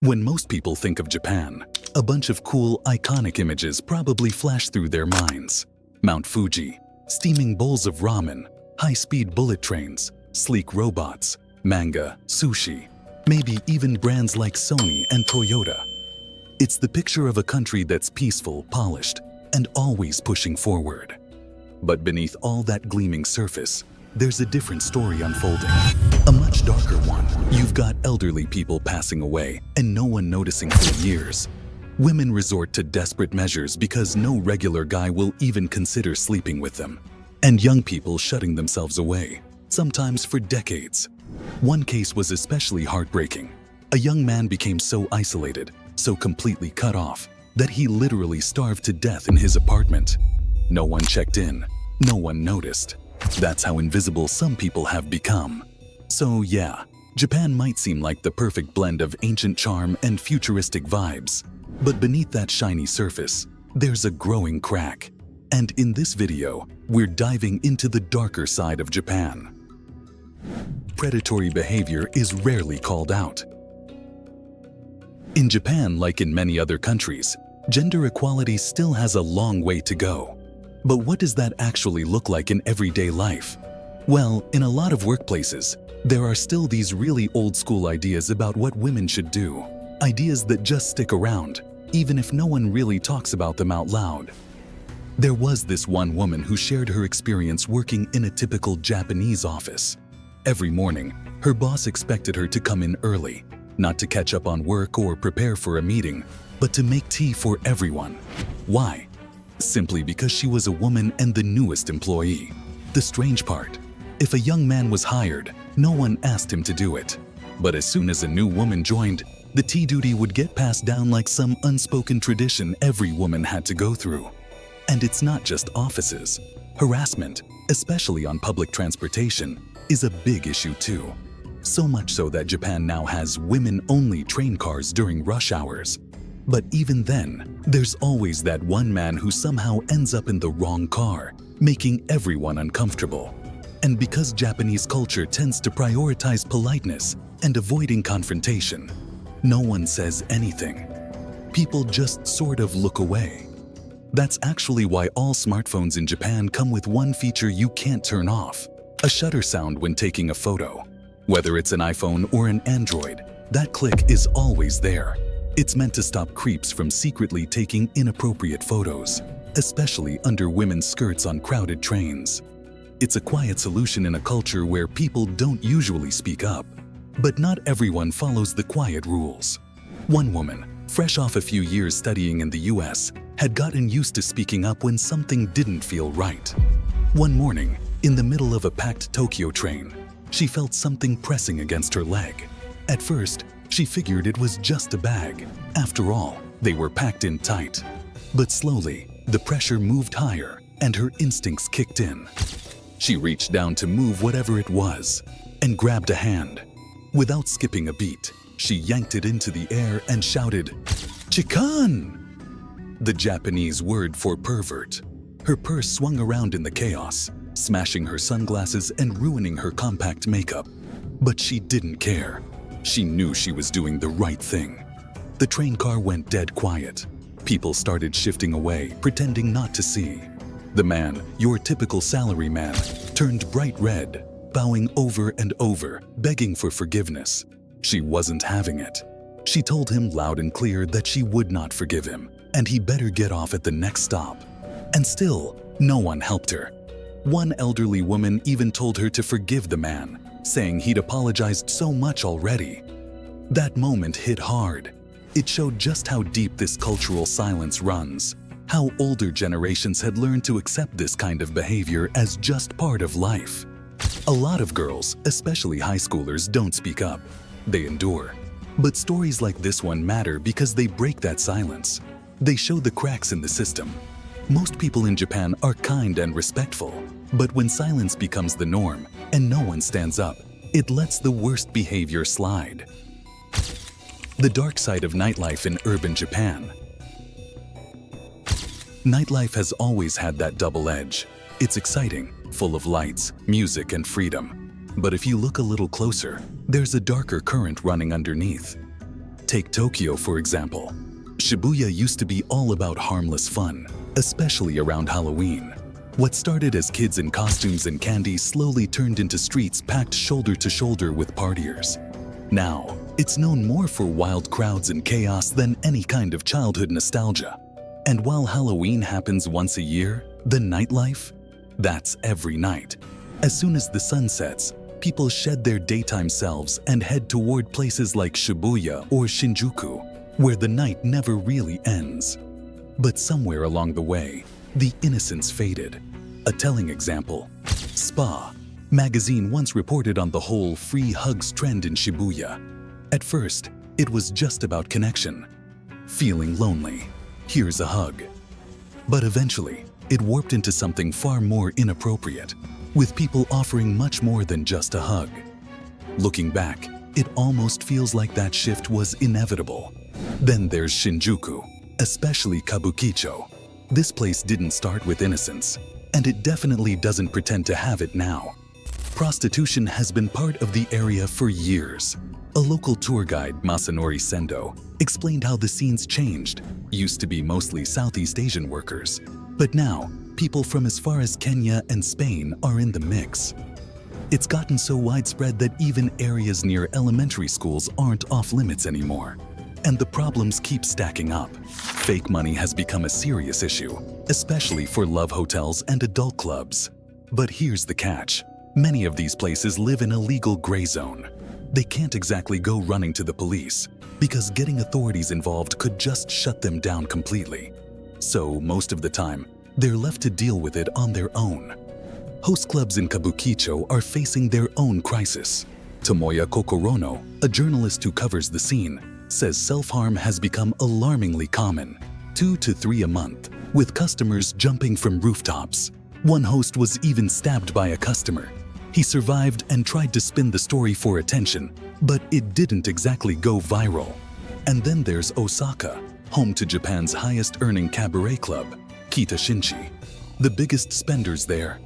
When most people think of Japan, a bunch of cool, iconic images probably flash through their minds. Mount Fuji, steaming bowls of ramen, high-speed bullet trains, sleek robots, manga, sushi, maybe even brands like Sony and Toyota. It's the picture of a country that's peaceful, polished, and always pushing forward. But beneath all that gleaming surface, there's a different story unfolding. A much darker one. You've got elderly people passing away and no one noticing for years. Women resort to desperate measures because no regular guy will even consider sleeping with them. And young people shutting themselves away, sometimes for decades. One case was especially heartbreaking. A young man became so isolated, so completely cut off, that he literally starved to death in his apartment. No one checked in, no one noticed. That's how invisible some people have become. So yeah, Japan might seem like the perfect blend of ancient charm and futuristic vibes. But beneath that shiny surface, there's a growing crack. And in this video, we're diving into the darker side of Japan. Predatory behavior is rarely called out. In Japan, like in many other countries, gender equality still has a long way to go. But what does that actually look like in everyday life? Well, in a lot of workplaces, there are still these really old-school ideas about what women should do. Ideas that just stick around, even if no one really talks about them out loud. There was this one woman who shared her experience working in a typical Japanese office. Every morning, her boss expected her to come in early, not to catch up on work or prepare for a meeting, but to make tea for everyone. Why? Simply because she was a woman and the newest employee. The strange part, if a young man was hired, no one asked him to do it. But as soon as a new woman joined, the tea duty would get passed down like some unspoken tradition every woman had to go through. And it's not just offices. Harassment, especially on public transportation, is a big issue too. So much so that Japan now has women-only train cars during rush hours. But even then, there's always that one man who somehow ends up in the wrong car, making everyone uncomfortable. And because Japanese culture tends to prioritize politeness and avoiding confrontation, no one says anything. People just sort of look away. That's actually why all smartphones in Japan come with one feature you can't turn off: a shutter sound when taking a photo. Whether it's an iPhone or an Android, that click is always there. It's meant to stop creeps from secretly taking inappropriate photos, especially under women's skirts on crowded trains. It's a quiet solution in a culture where people don't usually speak up. But not everyone follows the quiet rules. One woman, fresh off a few years studying in the US, had gotten used to speaking up when something didn't feel right. One morning, in the middle of a packed Tokyo train, she felt something pressing against her leg. At first, she figured it was just a bag. After all, they were packed in tight. But slowly, the pressure moved higher and her instincts kicked in. She reached down to move whatever it was and grabbed a hand. Without skipping a beat, she yanked it into the air and shouted, "Chikan!" the Japanese word for pervert. Her purse swung around in the chaos, smashing her sunglasses and ruining her compact makeup. But she didn't care. She knew she was doing the right thing. The train car went dead quiet. People started shifting away, pretending not to see. The man, your typical salaryman, turned bright red, bowing over and over, begging for forgiveness. She wasn't having it. She told him loud and clear that she would not forgive him, and he better get off at the next stop. And still, no one helped her. One elderly woman even told her to forgive the man, saying he'd apologized so much already. That moment hit hard. It showed just how deep this cultural silence runs, how older generations had learned to accept this kind of behavior as just part of life. A lot of girls, especially high schoolers, don't speak up. They endure. But stories like this one matter because they break that silence. They show the cracks in the system. Most people in Japan are kind and respectful, but when silence becomes the norm and no one stands up, it lets the worst behavior slide. The dark side of nightlife in urban Japan. Nightlife has always had that double edge. It's exciting, full of lights, music, and freedom. But if you look a little closer, there's a darker current running underneath. Take Tokyo, for example. Shibuya used to be all about harmless fun, especially around Halloween. What started as kids in costumes and candy slowly turned into streets packed shoulder to shoulder with partiers. Now, it's known more for wild crowds and chaos than any kind of childhood nostalgia. And while Halloween happens once a year, the nightlife? That's every night. As soon as the sun sets, people shed their daytime selves and head toward places like Shibuya or Shinjuku, where the night never really ends. But somewhere along the way, the innocence faded. A telling example: Spa magazine once reported on the whole free hugs trend in Shibuya. At first, it was just about connection. Feeling lonely? Here's a hug. But eventually, it warped into something far more inappropriate, with people offering much more than just a hug. Looking back, it almost feels like that shift was inevitable. Then there's Shinjuku, especially Kabukicho. This place didn't start with innocence, and it definitely doesn't pretend to have it now. Prostitution has been part of the area for years. A local tour guide, Masanori Sendo, explained how the scenes changed. Used to be mostly Southeast Asian workers, but now people from as far as Kenya and Spain are in the mix. It's gotten so widespread that even areas near elementary schools aren't off limits anymore. And the problems keep stacking up. Fake money has become a serious issue, especially for love hotels and adult clubs. But here's the catch. Many of these places live in a legal gray zone. They can't exactly go running to the police, because getting authorities involved could just shut them down completely. So most of the time, they're left to deal with it on their own. Host clubs in Kabukicho are facing their own crisis. Tomoya Kokorono, a journalist who covers the scene, says self-harm has become alarmingly common, 2 to 3 a month, with customers jumping from rooftops. One host was even stabbed by a customer. He survived and tried to spin the story for attention, but it didn't exactly go viral. And then there's Osaka, home to Japan's highest-earning cabaret club, Kita Shinchi. The biggest spenders there.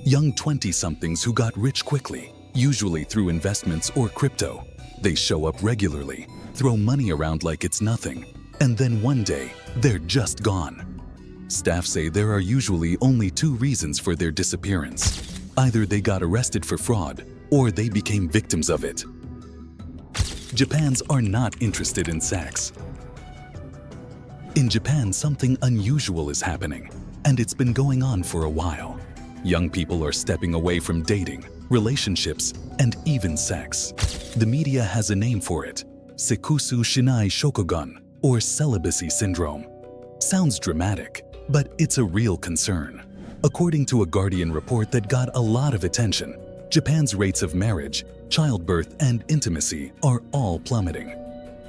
Young 20-somethings who got rich quickly, usually through investments or crypto. They show up regularly, throw money around like it's nothing, and then one day, they're just gone. Staff say there are usually only 2 reasons for their disappearance. Either they got arrested for fraud, or they became victims of it. Japans are not interested in sex. In Japan, something unusual is happening, and it's been going on for a while. Young people are stepping away from dating, relationships, and even sex. The media has a name for it: Sekusu Shinai Shokugun, or celibacy syndrome. Sounds dramatic, but it's a real concern. According to a Guardian report that got a lot of attention, Japan's rates of marriage, childbirth, and intimacy are all plummeting.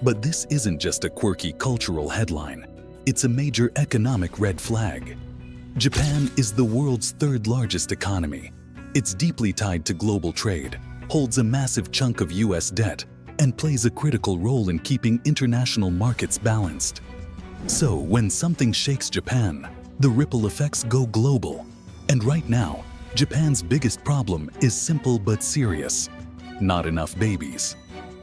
But this isn't just a quirky cultural headline. It's a major economic red flag. Japan is the world's 3rd largest economy. It's deeply tied to global trade, holds a massive chunk of US debt, and plays a critical role in keeping international markets balanced. So when something shakes Japan, the ripple effects go global. And right now, Japan's biggest problem is simple but serious: not enough babies.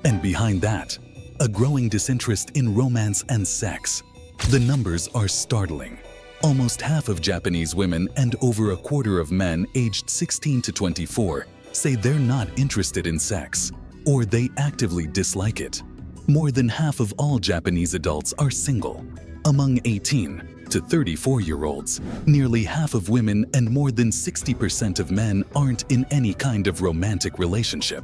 And behind that, a growing disinterest in romance and sex. The numbers are startling. Almost half of Japanese women and over a quarter of men aged 16 to 24 say they're not interested in sex, or they actively dislike it. More than half of all Japanese adults are single. Among 18 to 34-year-olds, nearly half of women and more than 60% of men aren't in any kind of romantic relationship.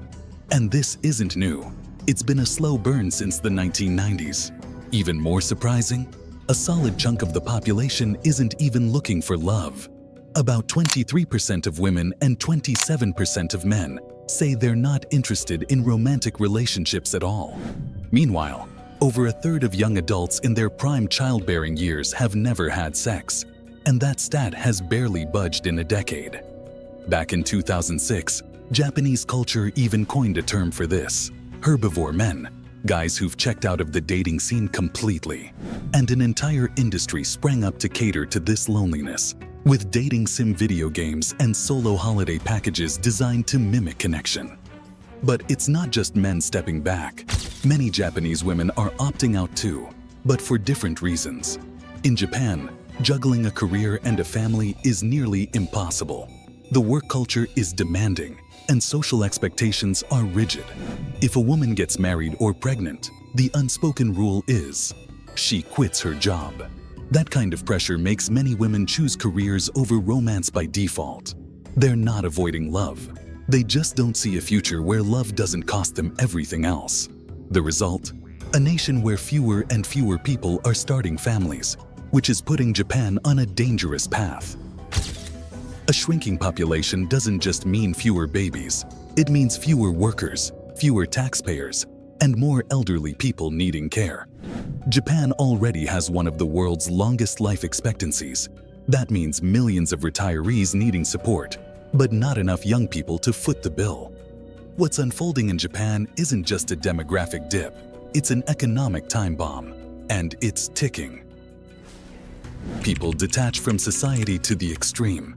And this isn't new. It's been a slow burn since the 1990s. Even more surprising, a solid chunk of the population isn't even looking for love. About 23% of women and 27% of men say they're not interested in romantic relationships at all. Meanwhile, over a third of young adults in their prime childbearing years have never had sex, and that stat has barely budged in a decade. Back in 2006, Japanese culture even coined a term for this: herbivore men, guys who've checked out of the dating scene completely. And an entire industry sprang up to cater to this loneliness, with dating sim video games and solo holiday packages designed to mimic connection. But it's not just men stepping back. Many Japanese women are opting out too, but for different reasons. In Japan, juggling a career and a family is nearly impossible. The work culture is demanding, and social expectations are rigid. If a woman gets married or pregnant, the unspoken rule is she quits her job. That kind of pressure makes many women choose careers over romance by default. They're not avoiding love. They just don't see a future where love doesn't cost them everything else. The result? A nation where fewer and fewer people are starting families, which is putting Japan on a dangerous path. A shrinking population doesn't just mean fewer babies. It means fewer workers, fewer taxpayers, and more elderly people needing care. Japan already has one of the world's longest life expectancies. That means millions of retirees needing support, but not enough young people to foot the bill. What's unfolding in Japan isn't just a demographic dip, it's an economic time bomb, and it's ticking. People detach from society to the extreme.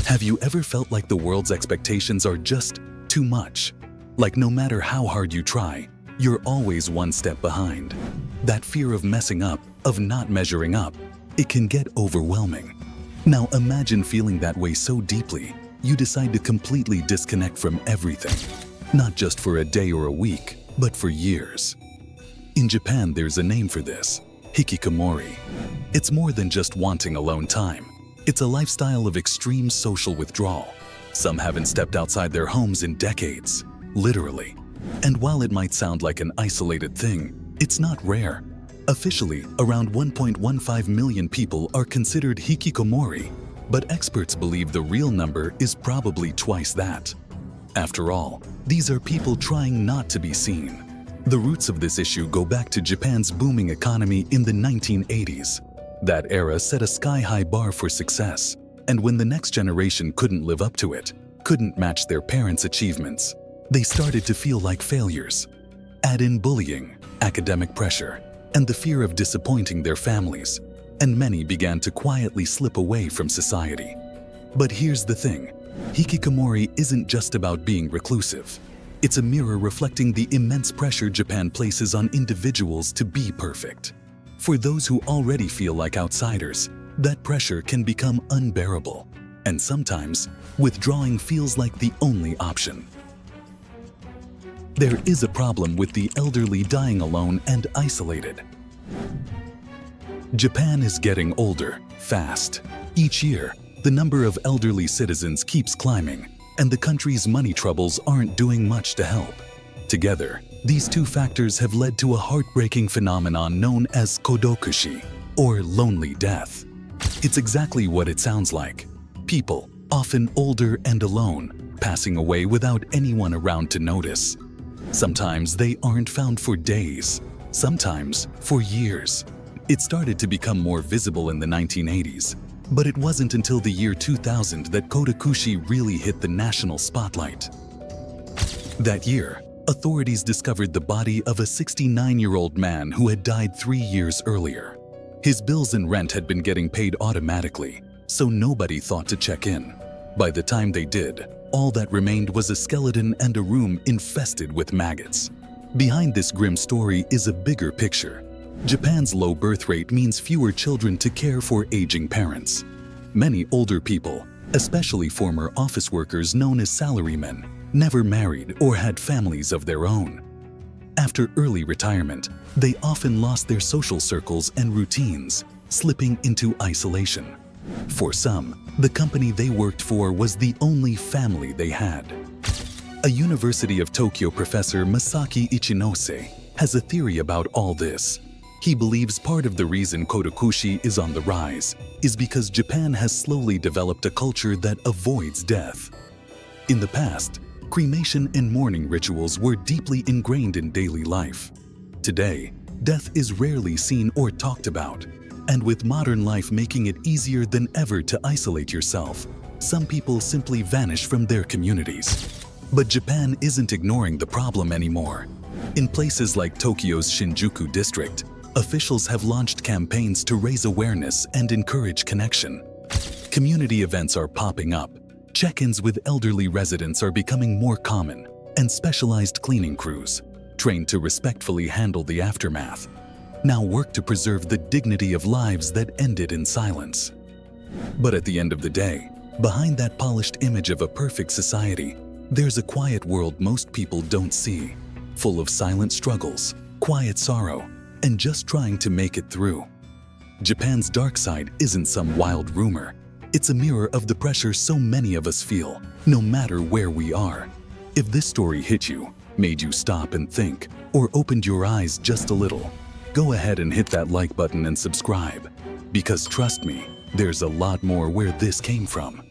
Have you ever felt like the world's expectations are just too much? Like no matter how hard you try, you're always one step behind. That fear of messing up, of not measuring up, it can get overwhelming. Now imagine feeling that way so deeply, you decide to completely disconnect from everything. Not just for a day or a week, but for years. In Japan, there's a name for this: hikikomori. It's more than just wanting alone time. It's a lifestyle of extreme social withdrawal. Some haven't stepped outside their homes in decades, literally. And while it might sound like an isolated thing, it's not rare. Officially, around 1.15 million people are considered hikikomori, but experts believe the real number is probably twice that. After all, these are people trying not to be seen. The roots of this issue go back to Japan's booming economy in the 1980s. That era set a sky-high bar for success, and when the next generation couldn't live up to it, couldn't match their parents' achievements, they started to feel like failures. Add in bullying, academic pressure, and the fear of disappointing their families, and many began to quietly slip away from society. But here's the thing: hikikomori isn't just about being reclusive. It's a mirror reflecting the immense pressure Japan places on individuals to be perfect. For those who already feel like outsiders, that pressure can become unbearable, and sometimes withdrawing feels like the only option. There is a problem with the elderly dying alone and isolated. Japan is getting older, fast. Each year, the number of elderly citizens keeps climbing, and the country's money troubles aren't doing much to help. Together, these two factors have led to a heartbreaking phenomenon known as kodokushi, or lonely death. It's exactly what it sounds like. People, often older and alone, passing away without anyone around to notice. Sometimes they aren't found for days, sometimes for years. It started to become more visible in the 1980s, but it wasn't until the year 2000 that kodokushi really hit the national spotlight. That year, authorities discovered the body of a 69-year-old man who had died 3 years earlier. His bills and rent had been getting paid automatically, so nobody thought to check in. By the time they did, all that remained was a skeleton and a room infested with maggots. Behind this grim story is a bigger picture. Japan's low birth rate means fewer children to care for aging parents. Many older people, especially former office workers known as salarymen, never married or had families of their own. After early retirement, they often lost their social circles and routines, slipping into isolation. For some, the company they worked for was the only family they had. A University of Tokyo professor, Masaki Ichinose, has a theory about all this. He believes part of the reason kodokushi is on the rise is because Japan has slowly developed a culture that avoids death. In the past, cremation and mourning rituals were deeply ingrained in daily life. Today, death is rarely seen or talked about, and with modern life making it easier than ever to isolate yourself, some people simply vanish from their communities. But Japan isn't ignoring the problem anymore. In places like Tokyo's Shinjuku district, officials have launched campaigns to raise awareness and encourage connection. Community events are popping up. Check-ins with elderly residents are becoming more common, and specialized cleaning crews, trained to respectfully handle the aftermath, now work to preserve the dignity of lives that ended in silence. But at the end of the day, behind that polished image of a perfect society, there's a quiet world most people don't see, full of silent struggles, quiet sorrow, and just trying to make it through. Japan's dark side isn't some wild rumor. It's a mirror of the pressure so many of us feel, no matter where we are. If this story hit you, made you stop and think, or opened your eyes just a little, go ahead and hit that like button and subscribe. Because trust me, there's a lot more where this came from.